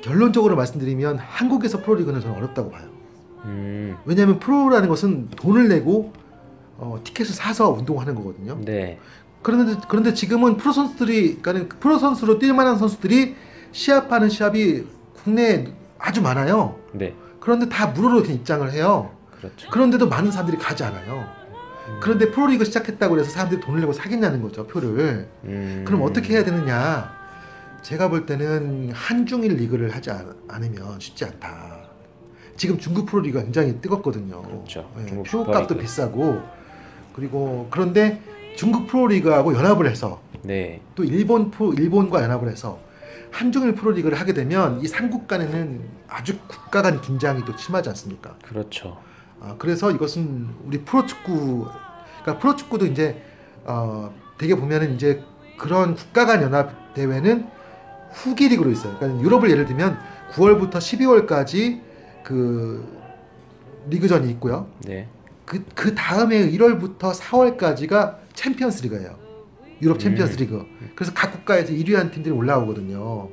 결론적으로 말씀드리면 한국에서 프로리그는 저는 어렵다고 봐요. 왜냐하면 프로라는 것은 돈을 내고 티켓을 사서 운동하는 거거든요. 네. 그런데 지금은 프로 선수들이, 그러니까 프로 선수로 뛸 만한 선수들이 시합하는 시합이 국내에 아주 많아요. 네. 그런데 다 무료로 이렇게 입장을 해요. 그렇죠. 그런데도 많은 사람들이 가지 않아요. 그런데 프로리그 시작했다고 해서 사람들이 돈을 내고 사겠냐는 거죠, 표를. 그럼 어떻게 해야 되느냐? 제가 볼 때는 한중일 리그를 하지 않으면 쉽지 않다. 지금 중국 프로리그가 굉장히 뜨겁거든요. 그렇죠. 예, 중국 표값도 슈퍼리그. 비싸고 그리고 그런데 중국 프로리그하고 연합을 해서 네. 또 일본과 연합을 해서 한중일 프로리그를 하게 되면 이 삼국 간에는 아주 국가 간 긴장이 또 심하지 않습니까? 그렇죠. 그래서 이것은 우리 프로축구, 그러니까 프로축구도 이제 되게 보면은 이제 그런 국가 간 연합 대회는 후기 리그로 있어요. 그러니까 유럽을 예를 들면 9월부터 12월까지 그 리그전이 있고요. 네. 그 다음에 1월부터 4월까지가 챔피언스 리그예요. 유럽 챔피언스 리그. 그래서 각 국가에서 1위한 팀들이 올라오거든요.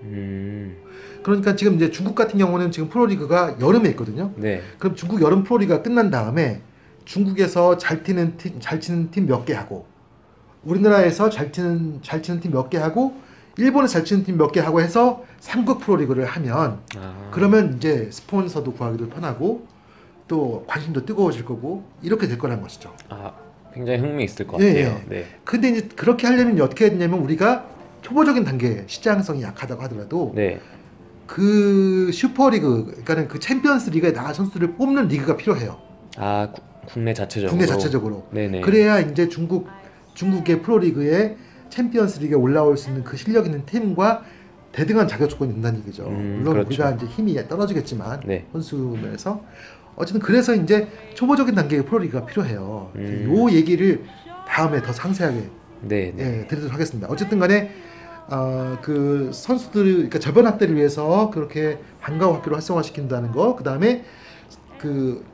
그러니까 지금 이제 중국 같은 경우는 지금 프로리그가 여름에 있거든요. 네. 그럼 중국 여름 프로리그가 끝난 다음에 중국에서 잘 치는 팀 몇 개 하고 우리나라에서 잘 치는 팀 몇 개 하고 일본에서 잘 치는 팀 몇 개 하고 해서 삼국 프로리그를 하면 그러면 이제 스폰서도 구하기도 편하고 또 관심도 뜨거워질 거고 이렇게 될 거란 것이죠. 굉장히 흥미 있을 것 같아요. 예. 네. 근데 이제 그렇게 하려면 어떻게 해야 되냐면 우리가 초보적인 단계 시장성이 약하다고 하더라도 네. 그 슈퍼리그, 그러니까는 그 챔피언스 리그에 나간 선수들을 뽑는 리그가 필요해요. 국내 자체적으로. 국내 자체적으로. 네네. 그래야 이제 중국의 프로리그에 챔피언스 리그에 올라올 수 있는 그 실력 있는 팀과 대등한 자격 조건이 된다는 얘기죠. 물론 그렇죠. 우리가 이제 힘이 떨어지겠지만 네. 선수 면에서 어쨌든 그래서 이제 초보적인 단계의 프로리그가 필요해요. 요 얘기를 다음에 더 상세하게 네. 드리도록 하겠습니다. 어쨌든 간에 그 선수들, 그러니까 저변 학대를 위해서 그렇게 방과후 학교를 활성화시킨다는 거, 그 다음에 그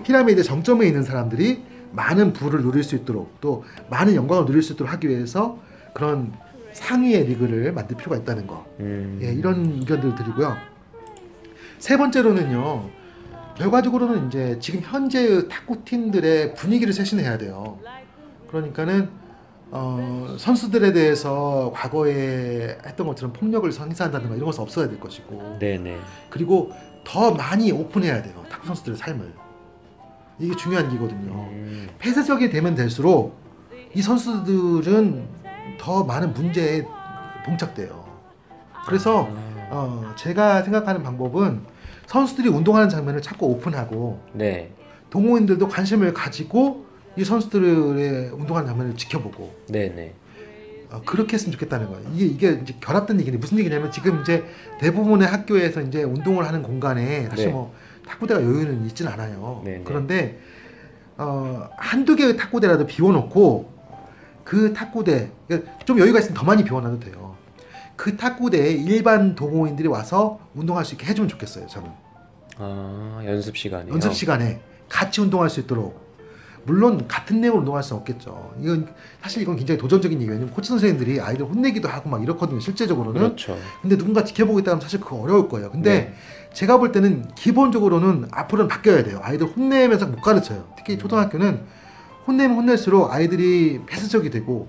피라미드 정점에 있는 사람들이 많은 부를 누릴 수 있도록 또 많은 영광을 누릴 수 있도록 하기 위해서 그런 상위의 리그를 만들 필요가 있다는 거. 예, 이런 의견들을 드리고요. 세 번째로는요, 결과적으로는 이제 지금 현재의 탁구 팀들의 분위기를 쇄신해야 돼요. 그러니까는 선수들에 대해서 과거에 했던 것처럼 폭력을 행사한다든가 이런 것은 없어야 될 것이고, 네네. 그리고 더 많이 오픈해야 돼요. 탁구 선수들의 삶을. 이게 중요한 기거든요. 폐쇄적이 되면 될수록 이 선수들은 더 많은 문제에 봉착돼요. 그래서 제가 생각하는 방법은 선수들이 운동하는 장면을 자꾸 오픈하고, 네. 동호인들도 관심을 가지고 이 선수들의 운동하는 장면을 지켜보고, 네네. 그렇게 했으면 좋겠다는 거예요. 이게 이제 결합된 얘기인데, 무슨 얘기냐면 지금 이제 대부분의 학교에서 이제 운동을 하는 공간에 사실 네. 뭐 탁구대가 여유는 있진 않아요. 네네. 그런데 한두 개의 탁구대라도 비워놓고 그 탁구대, 그러니까 좀 여유가 있으면 더 많이 비워놔도 돼요. 그 탁구대에 일반 동호인들이 와서 운동할 수 있게 해주면 좋겠어요. 저는 연습 시간이요. 연습 시간에 같이 운동할 수 있도록. 물론 같은 내용으로 운동할 수는 없겠죠. 사실 이건 굉장히 도전적인 얘기예요. 왜냐면 코치 선생님들이 아이들 혼내기도 하고 막 이렇거든요, 실제적으로는. 그렇죠. 근데 누군가 지켜보고 있다 하면 사실 그거 어려울 거예요. 근데 네. 제가 볼 때는 기본적으로는 앞으로는 바뀌어야 돼요. 아이들 혼내면서 못 가르쳐요. 특히 초등학교는 혼내면 혼낼수록 아이들이 폐쇄적이 되고,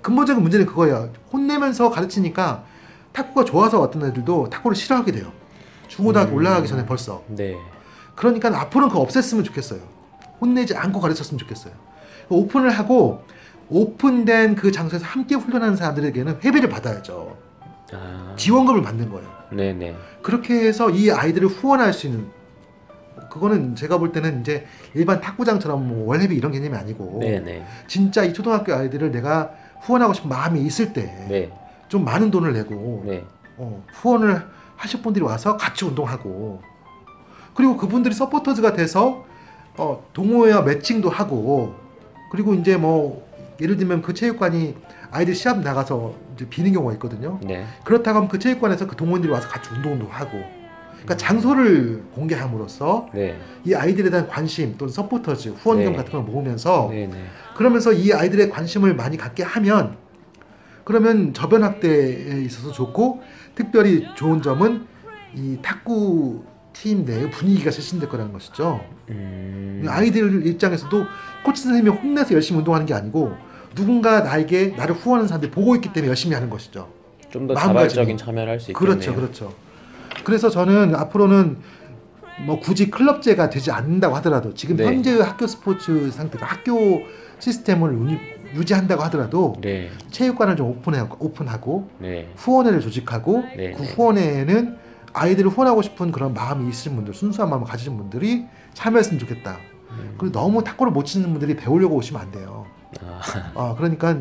근본적인 문제는 그거예요. 혼내면서 가르치니까 탁구가 좋아서 왔던 애들도 탁구를 싫어하게 돼요. 중고등학교 올라가기 전에 벌써. 네. 그러니까 앞으로는 그거 없앴으면 좋겠어요. 혼내지 않고 가르쳤으면 좋겠어요. 오픈을 하고 오픈된 그 장소에서 함께 훈련하는 사람들에게는 회비를 받아야죠. 지원금을 받는 거예요. 네네. 그렇게 해서 이 아이들을 후원할 수 있는, 그거는 제가 볼 때는 이제 일반 탁구장처럼 뭐 월회비 이런 개념이 아니고, 네네. 진짜 이 초등학교 아이들을 내가 후원하고 싶은 마음이 있을 때 좀 네. 많은 돈을 내고 네. 후원을 하실 분들이 와서 같이 운동하고, 그리고 그분들이 서포터즈가 돼서 동호회와 매칭도 하고, 그리고 이제 뭐 예를 들면 그 체육관이 아이들 시합 나가서 이제 비는 경우가 있거든요. 네. 그렇다고 하면 그 체육관에서 그 동호인들이 와서 같이 운동도 하고, 그러니까 장소를 공개함으로써 네. 이 아이들에 대한 관심 또는 서포터즈, 후원금 네. 같은 걸 모으면서, 네네. 그러면서 이 아이들의 관심을 많이 갖게 하면, 그러면 저변 확대에 있어서 좋고, 특별히 좋은 점은 이 탁구 팀 내의 분위기가 쇄신될 거라는 것이죠. 아이들 입장에서도 코치 선생님이 혼내서 열심히 운동하는 게 아니고, 누군가 나를 후원하는 사람들이 보고 있기 때문에 열심히 하는 것이죠. 좀 더 마음가짐이. 자발적인 참여를 할 수 있겠네요. 그렇죠, 그렇죠. 그래서 저는 앞으로는 뭐 굳이 클럽제가 되지 않는다고 하더라도, 지금 네. 현재의 학교 스포츠 상태가 학교 시스템을 유지한다고 하더라도 네. 체육관을 좀 오픈하고 네. 후원회를 조직하고, 네. 그 후원회에는 아이들을 후원하고 싶은 그런 마음이 있으신 분들, 순수한 마음을 가지신 분들이 참여했으면 좋겠다. 그리고 너무 탁구를 못 치는 분들이 배우려고 오시면 안 돼요. 그러니까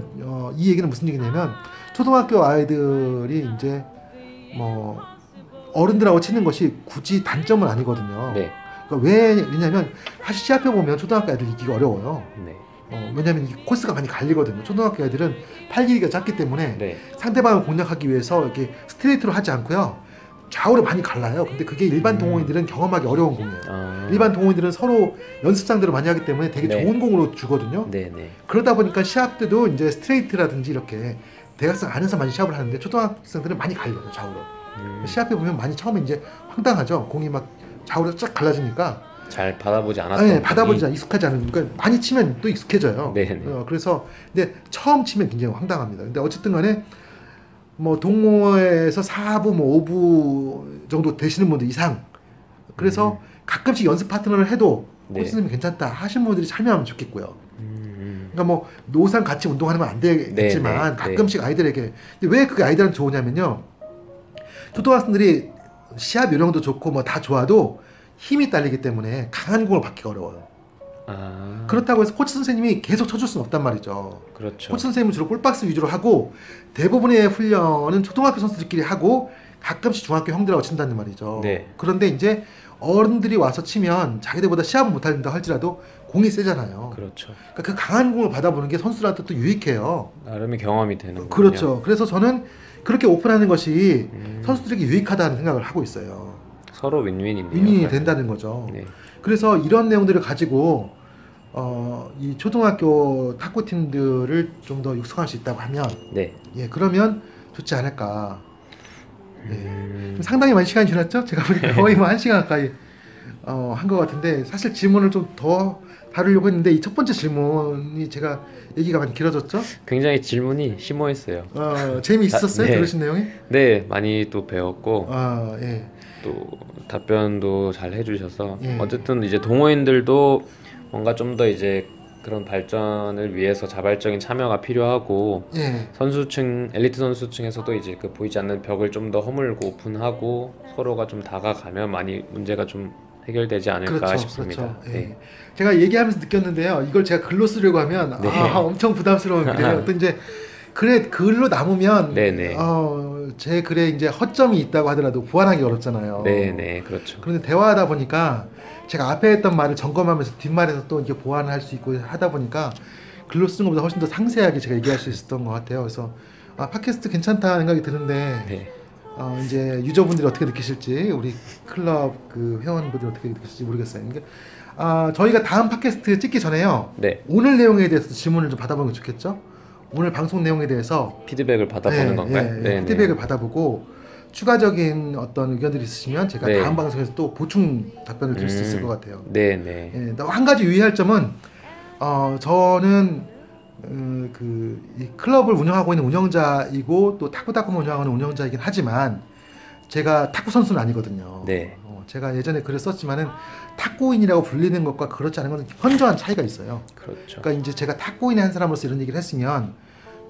이 얘기는 무슨 얘기냐면, 초등학교 아이들이 이제 뭐 어른들하고 치는 것이 굳이 단점은 아니거든요. 네. 그러니까 왜냐면 사실 시합해 보면 초등학교 아이들 이기기 어려워요. 네. 왜냐면 이 코스가 많이 갈리거든요. 초등학교 아이들은 팔 길이가 작기 때문에 네. 상대방을 공략하기 위해서 이렇게 스트레이트로 하지 않고요, 좌우로 많이 갈라요. 근데 그게 일반 동호인들은 경험하기 어려운 공이에요. 일반 동호인들은 서로 연습 상대로 많이 하기 때문에 되게 네. 좋은 공으로 주거든요. 네네. 그러다 보니까 시합 때도 이제 스트레이트라든지 이렇게 대학생 안에서 많이 시합을 하는데, 초등학생들은 많이 갈려요, 좌우로. 시합해 보면 많이 처음에 이제 황당하죠. 공이 막 좌우로 쫙 갈라지니까. 잘 받아보지 않았던. 네, 받아보지 익숙하지 않은, 그러니까 많이 치면 또 익숙해져요. 네네. 그래서 근데 처음 치면 굉장히 황당합니다. 근데 어쨌든 간에 뭐 동호회에서 4부 뭐 5부 정도 되시는 분들 이상, 그래서 가끔씩 연습 파트너를 해도 네. 코치 선생님이 괜찮다 하시는 분들이 참여하면 좋겠고요. 그러니까 뭐 노상 같이 운동하는 건 안 되겠지만, 네, 네, 가끔씩 아이들에게. 근데 왜 그게 아이들한테 좋으냐면요, 초등학생들이 시합 요령도 좋고 뭐 다 좋아도 힘이 딸리기 때문에 강한 공을 받기가 어려워요. 아, 그렇다고 해서 코치 선생님이 계속 쳐줄 수는 없단 말이죠. 그렇죠. 코치 선생님은 주로 볼박스 위주로 하고 대부분의 훈련은 초등학교 선수들끼리 하고 가끔씩 중학교 형들하고 친다는 말이죠. 네. 그런데 이제 어른들이 와서 치면 자기들보다 시합을 못한다 할지라도 공이 세잖아요. 그렇죠. 그러니까 그 강한 공을 받아보는 게 선수들한테 또 유익해요. 나름의 경험이 되는 거군요. 그렇죠. 그래서 저는 그렇게 오픈하는 것이 선수들에게 유익하다는 생각을 하고 있어요. 서로 윈윈이네요. 윈윈이 된다는 거죠. 네. 그래서 이런 내용들을 가지고 이 초등학교 탁구 팀들을 좀 더 육성할 수 있다고 하면 네. 예 그러면 좋지 않을까. 좀 상당히 많이 시간이 지났죠? 제가 보니까 거의 뭐 1시간 가까이 한 것 같은데 사실 질문을 좀 더 다루려고 했는데 이 첫 번째 질문이 제가 얘기가 많이 길어졌죠? 굉장히 질문이 심오했어요. 재미있었어요? 네. 들으신 내용이? 네, 많이 또 배웠고 예. 또 답변도 잘 해주셔서 예. 어쨌든 이제 동호인들도 뭔가 좀 더 이제 그런 발전을 위해서 자발적인 참여가 필요하고 예. 선수층 엘리트 선수층에서도 이제 그 보이지 않는 벽을 좀 더 허물고 오픈하고 서로가 좀 다가가면 많이 문제가 좀 해결되지 않을까 그렇죠, 싶습니다. 그렇죠. 예. 네. 제가 얘기하면서 느꼈는데요. 이걸 제가 글로 쓰려고 하면 네. 엄청 부담스러운 글이에요. 또 이제 글로 남으면 네네. 제 글에 이제 허점이 있다고 하더라도 보완하기 어렵잖아요. 네, 그렇죠. 그런데 대화하다 보니까 제가 앞에 했던 말을 점검하면서 뒷말에서 또 이렇게 보완할 수 있고 하다 보니까 글로 쓰는 것보다 훨씬 더 상세하게 제가 얘기할 수 있었던 것 같아요. 그래서 팟캐스트 괜찮다 생각이 드는데 네. 이제 유저분들이 어떻게 느끼실지 우리 클럽 그 회원분들이 어떻게 느끼실지 모르겠어요. 그러니까 저희가 다음 팟캐스트 찍기 전에요. 네. 오늘 내용에 대해서 질문을 좀 받아보는 게 좋겠죠? 오늘 방송 내용에 대해서 피드백을 받아보는 건가요? 네, 피드백을 받아보고 추가적인 어떤 의견들이 있으시면 제가 네. 다음 방송에서 또 보충 답변을 드릴 수 있을 것 같아요. 네. 예, 한 가지 유의할 점은 저는 이 클럽을 운영하고 있는 운영자이고 또 탁구닷컴을 운영하는 운영자이긴 하지만 제가 탁구 선수는 아니거든요. 네. 제가 예전에 글을 썼지만은 탁구인이라고 불리는 것과 그렇지 않은 것은 현저한 차이가 있어요. 그렇죠. 그러니까 이제 제가 탁구인의 한 사람으로서 이런 얘기를 했으면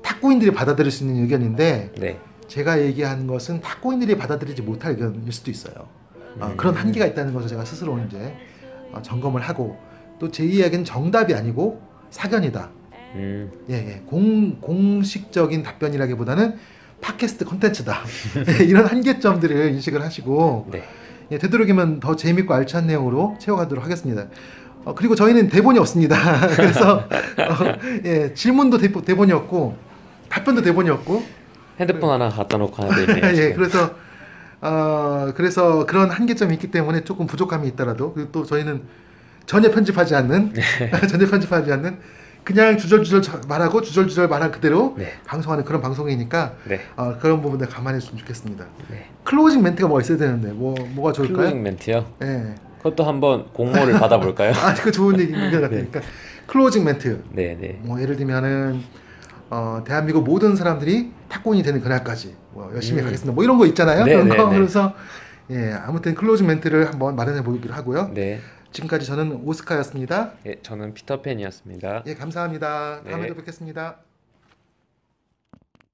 탁구인들이 받아들일 수 있는 의견인데 네. 제가 얘기하는 것은 탁구인들이 받아들이지 못할 의견일 수도 있어요. 그런 한계가 있다는 것을 제가 스스로 이제 점검을 하고 또 제 이야기는 정답이 아니고 사견이다. 공식적인 답변이라기보다는 팟캐스트 콘텐츠다. 이런 한계점들을 인식을 하시고 네. 되도록이면 더 재밌고 알찬 내용으로 채워가도록 하겠습니다. 그리고 저희는 대본이 없습니다. 그래서 질문도 대본이 없고 답변도 대본이 없고 핸드폰 하나 갖다 놓고 하나 되네요. 예, 그래서 그런 한계점이 있기 때문에 조금 부족함이 있더라도 그리고 또 저희는 전혀 편집하지 않는 그냥 주절주절 말하고 주절주절 말한 그대로 네. 방송하는 그런 방송이니까 네. 그런 부분들 감안했으면 좋겠습니다. 네. 클로징 멘트가 뭐 있어야 되는데 뭐가 좋을까요? 클로징 멘트요? 네. 그것도 한번 공모를 받아볼까요? 그거 좋은 얘기인 것 같으니까 클로징 멘트. 네. 뭐 예를 들면은 대한민국 모든 사람들이 탁구인이 되는 그날까지 열심히 가겠습니다. 뭐 이런 거 있잖아요. 네, 그런 거. 네. 그래서 아무튼 클로징 멘트를 한번 마련해 보기로 하고요. 네. 지금까지 저는 오스카였습니다. 예, 저는 피터팬이었습니다. 감사합니다. 다음에 네. 또 뵙겠습니다.